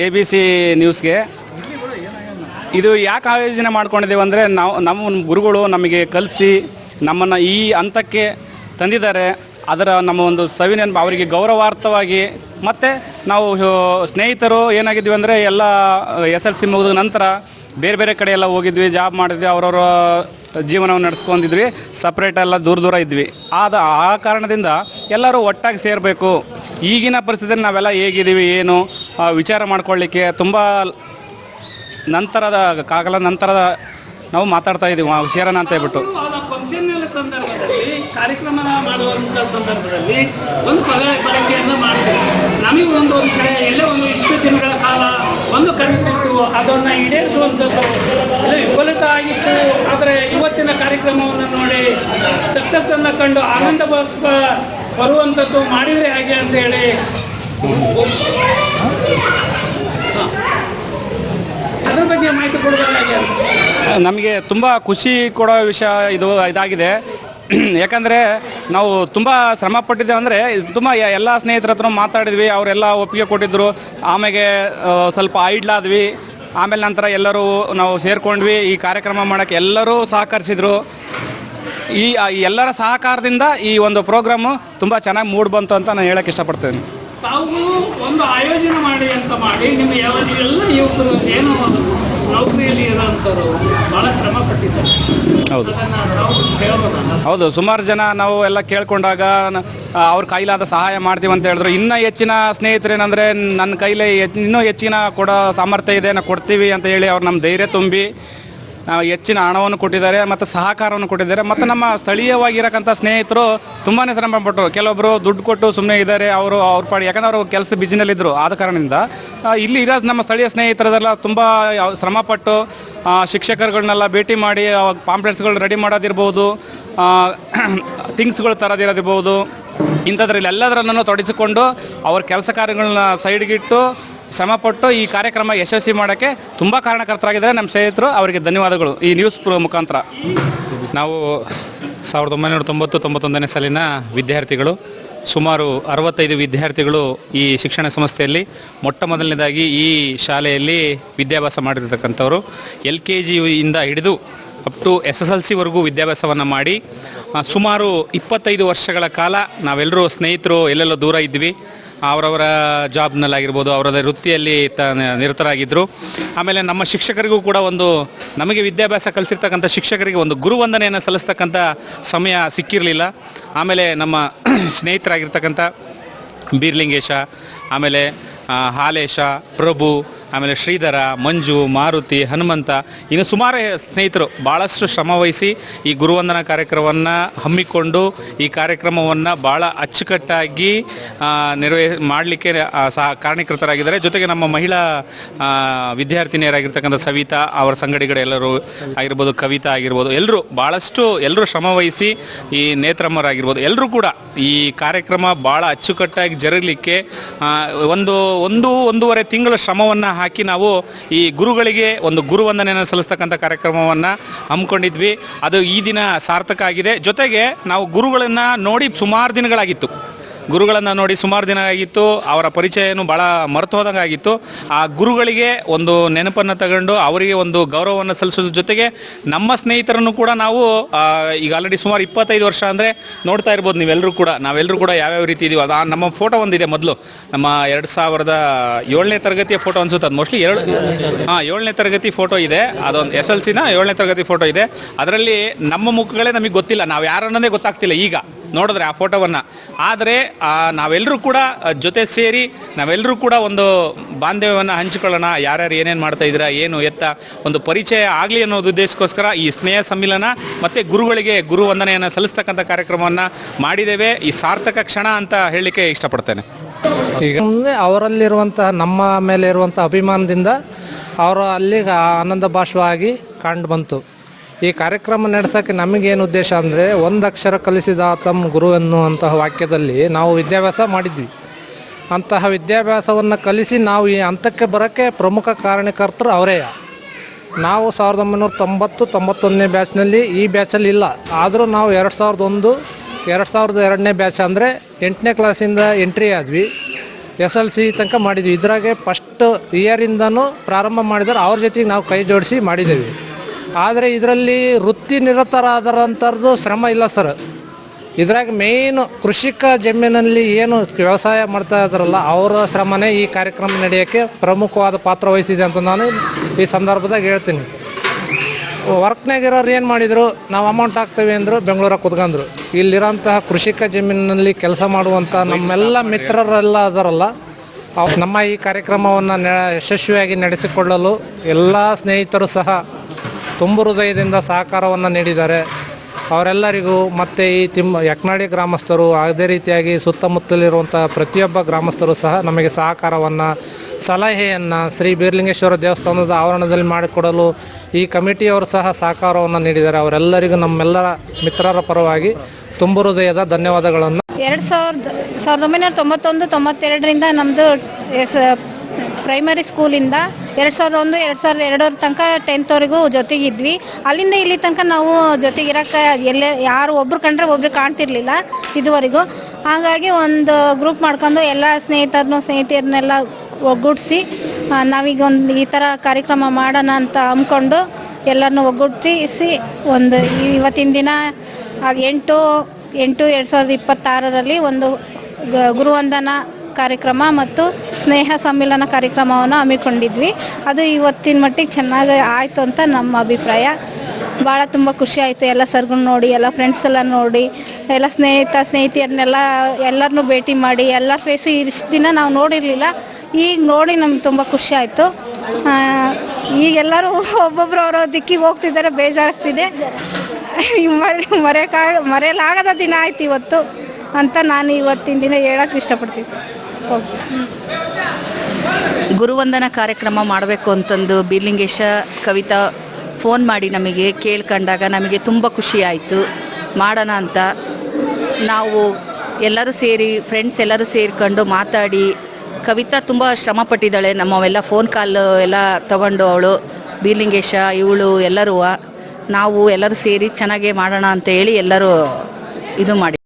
ABC ನ್ಯೂಸ್ಗೆ. ಇದು ಯಾಕೆ ಆಯೋಜನೆ ಮಾಡ್ಕೊಂಡಿದ್ದೀವಿ ಅಂದರೆ ನಮ್ಮ ಗುರುಗಳು ನಮಗೆ ಕಲಿಸಿ ನಮ್ಮನ್ನು ಈ ಹಂತಕ್ಕೆ ತಂದಿದ್ದಾರೆ. ಅದರ ನಮ್ಮ ಒಂದು ಸವಿನೆನಪು ಅವರಿಗೆ ಗೌರವಾರ್ಥವಾಗಿ. ಮತ್ತು ನಾವು ಸ್ನೇಹಿತರು ಏನಾಗಿದ್ವಿ ಅಂದರೆ ಎಲ್ಲ SLC ಮುಗಿದ ನಂತರ ಬೇರೆ ಬೇರೆ ಕಡೆ ಎಲ್ಲ ಹೋಗಿದ್ವಿ, ಜಾಬ್ ಮಾಡಿದ್ವಿ, ಅವರವರ ಜೀವನವನ್ನು ನಡೆಸ್ಕೊಂಡಿದ್ವಿ, ಸಪ್ರೇಟ್ ಎಲ್ಲ ದೂರ ಇದ್ವಿ. ಆ ಕಾರಣದಿಂದ ಎಲ್ಲರೂ ಒಟ್ಟಾಗಿ ಸೇರಬೇಕು. ಈಗಿನ ಪರಿಸ್ಥಿತಿಯಲ್ಲಿ ನಾವೆಲ್ಲ ಹೇಗಿದ್ದೀವಿ ಏನು ವಿಚಾರ ಮಾಡ್ಕೊಳ್ಳಿಕ್ಕೆ ತುಂಬ ನಂತರದ ನಾವು ಮಾತಾಡ್ತಾ ಇದ್ದೀವಿ ಸೇರೋಣ ಅಂತ ಹೇಳ್ಬಿಟ್ಟು. ಫಂಕ್ಷನ್ ಸಂದರ್ಭದಲ್ಲಿ ಕಾರ್ಯಕ್ರಮ ಮಾಡುವಂಥ ಸಂದರ್ಭದಲ್ಲಿ ಒಂದು ಬಳಕೆಯನ್ನು ಮಾಡ್ತೀವಿ. ನಮಗೆ ಒಂದು ಕಡೆ ಎಲ್ಲೇ ಒಂದು ಇಷ್ಟು ದಿನಗಳ ಕಾಲ ಒಂದು ಕನಸಿತ್ತು, ಅದನ್ನು ಈಡೇರಿಸುವಂಥದ್ದು ವಿಫಲಿತ ಆಗಿತ್ತು. ಆದರೆ ಇವತ್ತಿನ ಕಾರ್ಯಕ್ರಮವನ್ನು ನೋಡಿ ಸಕ್ಸಸ್ಸನ್ನು ಕಂಡು ಆನಂದ ಬರುವಂಥದ್ದು ಮಾಡಿದರೆ ಹಾಗೆ ಅಂತ ಹೇಳಿ ಅದ್ರ ಬಗ್ಗೆ ಮಾಹಿತಿ ಕೊಡೋದಾಗೆ ನಮಗೆ ತುಂಬ ಖುಷಿ ಕೊಡೋ ವಿಷಯ ಇದಾಗಿದೆ. ಯಾಕಂದರೆ ನಾವು ತುಂಬ ಶ್ರಮ ಪಟ್ಟಿದ್ದೇವೆ. ಅಂದರೆ ತುಂಬ ಎಲ್ಲ ಸ್ನೇಹಿತರ ಹತ್ರ ಮಾತಾಡಿದ್ವಿ, ಅವರೆಲ್ಲ ಒಪ್ಪಿಗೆ ಕೊಟ್ಟಿದ್ದರು. ಆಮೇಲೆ ಸ್ವಲ್ಪ ಐಡ್ಲಾದ್ವಿ. ಆಮೇಲೆ ನಂತರ ಎಲ್ಲರೂ ನಾವು ಸೇರ್ಕೊಂಡ್ವಿ. ಈ ಕಾರ್ಯಕ್ರಮ ಮಾಡೋಕ್ಕೆ ಎಲ್ಲರೂ ಸಹಕರಿಸಿದರು. ಈ ಎಲ್ಲರ ಸಹಕಾರದಿಂದ ಈ ಒಂದು ಪ್ರೋಗ್ರಾಮು ತುಂಬ ಚೆನ್ನಾಗಿ ಮೂಡಿ ಬಂತು ಅಂತ ನಾನು ಹೇಳೋಕ್ಕೆ ಇಷ್ಟಪಡ್ತೇನೆ. ತಾವು ಒಂದು ಆಯೋಜನೆ ಮಾಡಿ ನಿಮಗೆ ಎಲ್ಲ ಯುವಕರು ಏನು ನೌಕರಿಯಲ್ಲಿ ಇರೋಂಥವ್ರು ಭಾಳ ಶ್ರಮ ಪಟ್ಟಿದ್ದಾರೆ. ಹೌದು, ಸುಮಾರು ಜನ ನಾವು ಎಲ್ಲ ಕೇಳ್ಕೊಂಡಾಗ ಅವ್ರ ಕೈಲಾದ ಸಹಾಯ ಮಾಡ್ತೀವಿ ಅಂತ ಹೇಳಿದ್ರು. ಇನ್ನೂ ಹೆಚ್ಚಿನ ಸ್ನೇಹಿತರು ಏನಂದರೆ ನನ್ನ ಕೈಲೇ ಇನ್ನೂ ಹೆಚ್ಚಿನ ಕೊಡೋ ಸಾಮರ್ಥ್ಯ ಇದೆ, ನಾವು ಕೊಡ್ತೀವಿ ಅಂತ ಹೇಳಿ ಅವ್ರು ನಮ್ಮ ಧೈರ್ಯ ತುಂಬಿ ಹೆಚ್ಚಿನ ಹಣವನ್ನು ಕೊಟ್ಟಿದ್ದಾರೆ ಮತ್ತು ಸಹಕಾರವನ್ನು ಕೊಟ್ಟಿದ್ದಾರೆ. ಮತ್ತು ನಮ್ಮ ಸ್ಥಳೀಯವಾಗಿರಕ್ಕಂಥ ಸ್ನೇಹಿತರು ತುಂಬಾ ಶ್ರಮಪಟ್ಟರು. ಕೆಲವೊಬ್ಬರು ದುಡ್ಡು ಕೊಟ್ಟು ಸುಮ್ಮನೆ ಇದ್ದಾರೆ, ಅವ್ರ ಪಾಡಿ, ಯಾಕಂದ್ರೆ ಅವರು ಕೆಲಸ ಬಿಜಿನಲ್ಲಿದ್ದರು. ಆದ ಕಾರಣದಿಂದ ಇಲ್ಲಿ ಇರೋ ನಮ್ಮ ಸ್ಥಳೀಯ ಸ್ನೇಹಿತರದೆಲ್ಲ ತುಂಬ ಶ್ರಮಪಟ್ಟು ಶಿಕ್ಷಕರುಗಳನ್ನೆಲ್ಲ ಭೇಟಿ ಮಾಡಿ ಪಾಂಪ್ಲೆಟ್ಸ್ಗಳು ರೆಡಿ ಮಾಡೋದಿರ್ಬೋದು, ಥಿಂಗ್ಸ್ಗಳು ತರೋದಿರೋದಿರ್ಬೋದು, ಇಂಥದ್ರಲ್ಲಿ ಎಲ್ಲದರನ್ನು ತೊಡಗಿಸಿಕೊಂಡು ಅವ್ರ ಕೆಲಸ ಕಾರ್ಯಗಳನ್ನ ಸೈಡ್ಗಿಟ್ಟು ಶ್ರಮಪಟ್ಟು ಈ ಕಾರ್ಯಕ್ರಮ ಯಶಸ್ವಿ ಮಾಡೋಕ್ಕೆ ತುಂಬ ಕಾರಣಕರ್ತರಾಗಿದ್ದಾರೆ ನಮ್ಮ ಸ್ನೇಹಿತರು. ಅವರಿಗೆ ಧನ್ಯವಾದಗಳು ಈ ನ್ಯೂಸ್ ಮುಖಾಂತರ. ನಾವು 1990-91ನೇ ಸಾಲಿನ ವಿದ್ಯಾರ್ಥಿಗಳು. ಸುಮಾರು 65 ವಿದ್ಯಾರ್ಥಿಗಳು ಈ ಶಿಕ್ಷಣ ಸಂಸ್ಥೆಯಲ್ಲಿ ಮೊಟ್ಟ ಮೊದಲನೇದಾಗಿ ಈ ಶಾಲೆಯಲ್ಲಿ ವಿದ್ಯಾಭ್ಯಾಸ ಮಾಡಿರ್ತಕ್ಕಂಥವ್ರು. LKGಯಿಂದ ಹಿಡಿದು ಅಪ್ ಟು SSLCವರೆಗೂ ವಿದ್ಯಾಭ್ಯಾಸವನ್ನು ಮಾಡಿ ಸುಮಾರು 25 ವರ್ಷಗಳ ಕಾಲ ನಾವೆಲ್ಲರೂ ಸ್ನೇಹಿತರು ಎಲ್ಲೆಲ್ಲೋ ದೂರ ಇದ್ವಿ. ಅವರವರ ಜಾಬ್ನಲ್ಲಾಗಿರ್ಬೋದು, ಅವರ ವೃತ್ತಿಯಲ್ಲಿ ನಿರತರಾಗಿದ್ದರು. ಆಮೇಲೆ ನಮ್ಮ ಶಿಕ್ಷಕರಿಗೂ ಕೂಡ ನಮಗೆ ವಿದ್ಯಾಭ್ಯಾಸ ಕಲಿಸಿರ್ತಕ್ಕಂಥ ಶಿಕ್ಷಕರಿಗೆ ಒಂದು ಗುರುವಂದನೆಯನ್ನು ಸಲ್ಲಿಸ್ತಕ್ಕಂಥ ಸಮಯ ಸಿಕ್ಕಿರಲಿಲ್ಲ. ಆಮೇಲೆ ನಮ್ಮ ಸ್ನೇಹಿತರಾಗಿರ್ತಕ್ಕಂಥ ಬೀರ್ಲಿಂಗೇಶ, ಆಮೇಲೆ ಹಾಲೇಶ, ಪ್ರಭು, ಆಮೇಲೆ ಶ್ರೀಧರ, ಮಂಜು, ಮಾರುತಿ, ಹನುಮಂತ, ಇನ್ನು ಸುಮಾರು ಸ್ನೇಹಿತರು ಭಾಳಷ್ಟು ಶ್ರಮವಹಿಸಿ ಈ ಗುರುವಂದನಾ ಕಾರ್ಯಕ್ರಮವನ್ನು ಹಮ್ಮಿಕೊಂಡು ಈ ಕಾರ್ಯಕ್ರಮವನ್ನು ಭಾಳ ಅಚ್ಚುಕಟ್ಟಾಗಿ ಮಾಡಲಿಕ್ಕೆ ಕಾರಣೀಕೃತರಾಗಿದ್ದಾರೆ. ಜೊತೆಗೆ ನಮ್ಮ ಮಹಿಳಾ ವಿದ್ಯಾರ್ಥಿನಿಯರಾಗಿರ್ತಕ್ಕಂಥ ಸವಿತಾ, ಅವರ ಸಂಗಡಿಗಳೆಲ್ಲರೂ ಆಗಿರ್ಬೋದು, ಕವಿತಾ ಆಗಿರ್ಬೋದು, ಎಲ್ಲರೂ ಶ್ರಮವಹಿಸಿ ಈ ನೇತ್ರಮ್ಮರಾಗಿರ್ಬೋದು ಎಲ್ಲರೂ ಕೂಡ ಈ ಕಾರ್ಯಕ್ರಮ ಭಾಳ ಅಚ್ಚುಕಟ್ಟಾಗಿ ಜರುಗಲಿಕ್ಕೆ ಒಂದೂವರೆ ತಿಂಗಳ ಶ್ರಮವನ್ನು ಹಾಕಿ ನಾವು ಈ ಗುರುಗಳಿಗೆ ಒಂದು ಗುರುವಂದನೆಯನ್ನು ಸಲ್ಲಿಸ್ತಕ್ಕಂಥ ಕಾರ್ಯಕ್ರಮವನ್ನು ಹಮ್ಮಿಕೊಂಡಿದ್ವಿ. ಅದು ಈ ದಿನ ಸಾರ್ಥಕ ಆಗಿದೆ. ಜೊತೆಗೆ ನಾವು ಗುರುಗಳನ್ನು ನೋಡಿ ಸುಮಾರು ದಿನಗಳಾಗಿತ್ತು. ಅವರ ಪರಿಚಯನೂ ಭಾಳ ಮರೆತು ಹೋದಂಗೆ ಆಗಿತ್ತು. ಆ ಗುರುಗಳಿಗೆ ಒಂದು ನೆನಪನ್ನು ತಗೊಂಡು ಅವರಿಗೆ ಒಂದು ಗೌರವವನ್ನು ಸಲ್ಲಿಸೋದ್ರ ಜೊತೆಗೆ ನಮ್ಮ ಸ್ನೇಹಿತರನ್ನು ಕೂಡ ನಾವು ಈಗ ಆಲ್ರೆಡಿ ಸುಮಾರು 25 ವರ್ಷ ಅಂದರೆ ನೋಡ್ತಾ ಇರ್ಬೋದು ನಾವೆಲ್ಲರೂ ಕೂಡ ಯಾವ್ಯಾವ ರೀತಿ ಇದೀವಿ. ಅದು ನಮ್ಮ ಫೋಟೋ ಒಂದಿದೆ. ಮೊದಲು ನಮ್ಮ 2007ನೇ ತರಗತಿಯ ಫೋಟೋ ಅನ್ಸುತ್ತೆ. ಅದು ಮೋಸ್ಟ್ಲಿ 7ನೇ ತರಗತಿ ಫೋಟೋ ಇದೆ. ಅದೊಂದು SLCನ 7ನೇ ತರಗತಿ ಫೋಟೋ ಇದೆ. ಅದರಲ್ಲಿ ನಮ್ಮ ಮುಖಗಳೇ ನಮಗೆ ಗೊತ್ತಿಲ್ಲ, ನಾವು ಯಾರನ್ನೋದೇ ಗೊತ್ತಾಗ್ತಿಲ್ಲ ಈಗ ನೋಡಿದ್ರೆ ಆ ಫೋಟೋವನ್ನು. ಆದರೆ ನಾವೆಲ್ಲರೂ ಕೂಡ ಜೊತೆ ಸೇರಿ ನಾವೆಲ್ಲರೂ ಕೂಡ ಒಂದು ಬಾಂಧವ್ಯವನ್ನು ಹಂಚಿಕೊಳ್ಳೋಣ. ಯಾರ್ಯಾರು ಏನೇನು ಮಾಡ್ತಾ ಇದ್ದೀರಾ, ಏನು ಎತ್ತ ಒಂದು ಪರಿಚಯ ಆಗಲಿ ಅನ್ನೋದು ಉದ್ದೇಶಕ್ಕೋಸ್ಕರ ಈ ಸ್ನೇಹ ಸಮ್ಮಿಲನ ಮತ್ತು ಗುರುಗಳಿಗೆ ಗುರುವಂದನೆಯನ್ನು ಸಲ್ಲಿಸ್ತಕ್ಕಂಥ ಕಾರ್ಯಕ್ರಮವನ್ನು ಮಾಡಿದ್ದೇವೆ. ಈ ಸಾರ್ಥಕ ಕ್ಷಣ ಅಂತ ಹೇಳಲಿಕ್ಕೆ ಇಷ್ಟಪಡ್ತೇನೆ. ಈಗ ಅವರಲ್ಲಿರುವಂತಹ ನಮ್ಮ ಮೇಲೆ ಇರುವಂಥ ಅಭಿಮಾನದಿಂದ ಅವರು ಅಲ್ಲಿಗೆ ಆನಂದ ಭಾಷವಾಗಿ ಕಂಡು ಬಂತು. ಈ ಕಾರ್ಯಕ್ರಮ ನಡೆಸೋಕ್ಕೆ ನಮಗೇನು ಉದ್ದೇಶ ಅಂದರೆ, ಒಂದು ಅಕ್ಷರ ಕಲಿಸಿದ ತಮ್ಮ ಗುರು ಎನ್ನುವಂತಹ ವಾಕ್ಯದಲ್ಲಿ ನಾವು ವಿದ್ಯಾಭ್ಯಾಸ ಮಾಡಿದ್ವಿ. ಅಂತಹ ವಿದ್ಯಾಭ್ಯಾಸವನ್ನು ಕಲಿಸಿ ನಾವು ಈ ಹಂತಕ್ಕೆ ಬರೋಕ್ಕೆ ಪ್ರಮುಖ ಕಾರಣಕರ್ತರು ಅವರೇ. ನಾವು 1990-91ನೇ ಬ್ಯಾಚ್ನಲ್ಲಿ ಈ ಬ್ಯಾಚಲ್ಲಿ ಇಲ್ಲ. ಆದರೂ ನಾವು 2001-2002ನೇ ಬ್ಯಾಚ್ ಅಂದರೆ 8ನೇ ಕ್ಲಾಸಿಂದ ಎಂಟ್ರಿ ಆದ್ವಿ. SLC ತನಕ ಮಾಡಿದ್ವಿ. ಇದ್ರಾಗೆ ಫಸ್ಟ್ ಇಯರಿಂದನೂ ಪ್ರಾರಂಭ ಮಾಡಿದರೆ ಅವ್ರ ಜೊತೆಗೆ ನಾವು ಕೈ ಜೋಡಿಸಿ ಮಾಡಿದ್ದೇವೆ. ಆದರೆ ಇದರಲ್ಲಿ ವೃತ್ತಿ ನಿರತರಾದರಂಥದ್ದು ಶ್ರಮ ಇಲ್ಲ ಸರ್. ಇದ್ರಾಗ ಮೇಯ್ನು ಕೃಷಿಕ ಜಮೀನಲ್ಲಿ ಏನು ವ್ಯವಸಾಯ ಮಾಡ್ತಾ ಇದ್ದಾರಲ್ಲ ಅವರ ಶ್ರಮನೇ ಈ ಕಾರ್ಯಕ್ರಮ ನಡೆಯೋಕ್ಕೆ ಪ್ರಮುಖವಾದ ಪಾತ್ರ ವಹಿಸಿದೆ ಅಂತ ನಾನು ಈ ಸಂದರ್ಭದಾಗ ಹೇಳ್ತೀನಿ. ವರ್ಕ್ನಾಗಿರೋರು ಏನು ಮಾಡಿದರು, ನಾವು ಅಮೌಂಟ್ ಹಾಕ್ತೇವೆ ಅಂದರು, ಬೆಂಗಳೂರಾಗ ಕುತ್ಕೊಂಡ್ರು. ಇಲ್ಲಿರೋಂತಹ ಕೃಷಿಕ ಜಮೀನಿನಲ್ಲಿ ಕೆಲಸ ಮಾಡುವಂಥ ನಮ್ಮೆಲ್ಲ ಮಿತ್ರರೆಲ್ಲ ಅದರಲ್ಲ, ನಮ್ಮ ಈ ಕಾರ್ಯಕ್ರಮವನ್ನು ಯಶಸ್ವಿಯಾಗಿ ನಡೆಸಿಕೊಳ್ಳಲು ಎಲ್ಲ ಸ್ನೇಹಿತರು ಸಹ ತುಂಬ ಹೃದಯದಿಂದ ಸಹಕಾರವನ್ನು ನೀಡಿದ್ದಾರೆ. ಅವರೆಲ್ಲರಿಗೂ ಮತ್ತು ಈ ಯಕ್ನಾಡಿ ಗ್ರಾಮಸ್ಥರು, ಅದೇ ರೀತಿಯಾಗಿ ಸುತ್ತಮುತ್ತಲಿರುವಂಥ ಪ್ರತಿಯೊಬ್ಬ ಗ್ರಾಮಸ್ಥರು ಸಹ ನಮಗೆ ಸಹಕಾರವನ್ನು, ಸಲಹೆಯನ್ನು ಶ್ರೀ ಬೀರಲಿಂಗೇಶ್ವರ ದೇವಸ್ಥಾನದ ಆವರಣದಲ್ಲಿ ಮಾಡಿಕೊಡಲು ಈ ಕಮಿಟಿಯವರು ಸಹ ಸಹಕಾರವನ್ನು ನೀಡಿದ್ದಾರೆ. ಅವರೆಲ್ಲರಿಗೂ ನಮ್ಮೆಲ್ಲರ ಮಿತ್ರರ ಪರವಾಗಿ ತುಂಬ ಹೃದಯದ ಧನ್ಯವಾದಗಳನ್ನು. 1991-92ರಿಂದ ನಮ್ಮದು ಪ್ರೈಮರಿ ಸ್ಕೂಲಿಂದ 2001, 2002 ತನಕ 10th ಜೊತೆಗಿದ್ವಿ. ಅಲ್ಲಿಂದ ಇಲ್ಲಿ ತನಕ ನಾವು ಜೊತೆಗಿರೋಕ್ಕೆ ಎಲ್ಲೇ ಯಾರು ಒಬ್ರು ಕಂಡ್ರೆ ಒಬ್ರು ಕಾಣ್ತಿರ್ಲಿಲ್ಲ ಇದುವರೆಗೂ. ಹಾಗಾಗಿ ಒಂದು ಗ್ರೂಪ್ ಮಾಡ್ಕೊಂಡು ಎಲ್ಲ ಸ್ನೇಹಿತರನ್ನೆಲ್ಲ ಒಗ್ಗೂಡಿಸಿ ನಾವೀಗ ಒಂದು ಈ ಥರ ಕಾರ್ಯಕ್ರಮ ಮಾಡೋಣ ಅಂತ ಅಂದ್ಕೊಂಡು ಎಲ್ಲರನ್ನೂ ಒಗ್ಗೂಡಿಸಿ ಒಂದು ಇವತ್ತಿನ ದಿನ 8/8/2026ರಲ್ಲಿ ಒಂದು ಗುರುವಂದನಾ ಕಾರ್ಯಕ್ರಮ ಮತ್ತು ಸ್ನೇಹ ಸಮ್ಮಿಲನ ಕಾರ್ಯಕ್ರಮವನ್ನು ಹಮ್ಮಿಕೊಂಡಿದ್ವಿ. ಅದು ಇವತ್ತಿನ ಮಟ್ಟಿಗೆ ಚೆನ್ನಾಗಿ ಆಯಿತು ಅಂತ ನಮ್ಮ ಅಭಿಪ್ರಾಯ. ಭಾಳ ತುಂಬ ಖುಷಿ ಆಯಿತು ಎಲ್ಲ ಸರ್ಗಳನ್ನ ನೋಡಿ, ಎಲ್ಲ ಫ್ರೆಂಡ್ಸ್ ಎಲ್ಲ ನೋಡಿ, ಎಲ್ಲ ಸ್ನೇಹಿತೆಯರನ್ನೆಲ್ಲ ಎಲ್ಲರನ್ನೂ ಭೇಟಿ ಮಾಡಿ ಎಲ್ಲರ ಫೇಸು ಇಷ್ಟು ದಿನ ನಾವು ನೋಡಿರಲಿಲ್ಲ. ಈಗ ನೋಡಿ ನಮ್ಗೆ ತುಂಬ ಖುಷಿ ಆಯಿತು. ಈಗೆಲ್ಲರೂ ಒಬ್ಬೊಬ್ಬರು ಅವರ ದಿಕ್ಕಿಗೆ ಹೋಗ್ತಿದ್ದಾರೆ, ಬೇಜಾರಾಗ್ತಿದೆ. ಮರೆಯಲಾಗದ ದಿನ ಆಯ್ತು ಇವತ್ತು ಅಂತ ನಾನು ಇವತ್ತಿನ ದಿನ ಹೇಳೋಕ್ಕೆ ಇಷ್ಟಪಡ್ತೀನಿ. ಗುರುವಂದನಾ ಕಾರ್ಯಕ್ರಮ ಮಾಡಬೇಕು ಅಂತಂದು ಬೀರಲಿಂಗೇಶ ಕವಿತಾ ಫೋನ್ ಮಾಡಿ ನಮಗೆ ಕೇಳ್ಕೊಂಡಾಗ ನಮಗೆ ತುಂಬ ಖುಷಿ ಆಯಿತು. ಮಾಡೋಣ ಅಂತ ನಾವು ಎಲ್ಲರೂ ಸೇರಿ ಫ್ರೆಂಡ್ಸ್ ಎಲ್ಲರೂ ಸೇರಿಕೊಂಡು ಮಾತಾಡಿ, ಕವಿತಾ ತುಂಬ ಶ್ರಮಪಟ್ಟಿದ್ದಾಳೆ. ನಮ್ಮವೆಲ್ಲ ಫೋನ್ ಕಾಲ್ ಎಲ್ಲ ತಗೊಂಡು ಅವಳು ಬೀರಲಿಂಗೇಶ ಇವಳು ಎಲ್ಲರೂ ನಾವು ಎಲ್ಲರೂ ಸೇರಿ ಚೆನ್ನಾಗೇ ಮಾಡೋಣ ಅಂತ ಹೇಳಿ ಎಲ್ಲರೂ ಇದು ಮಾಡಿ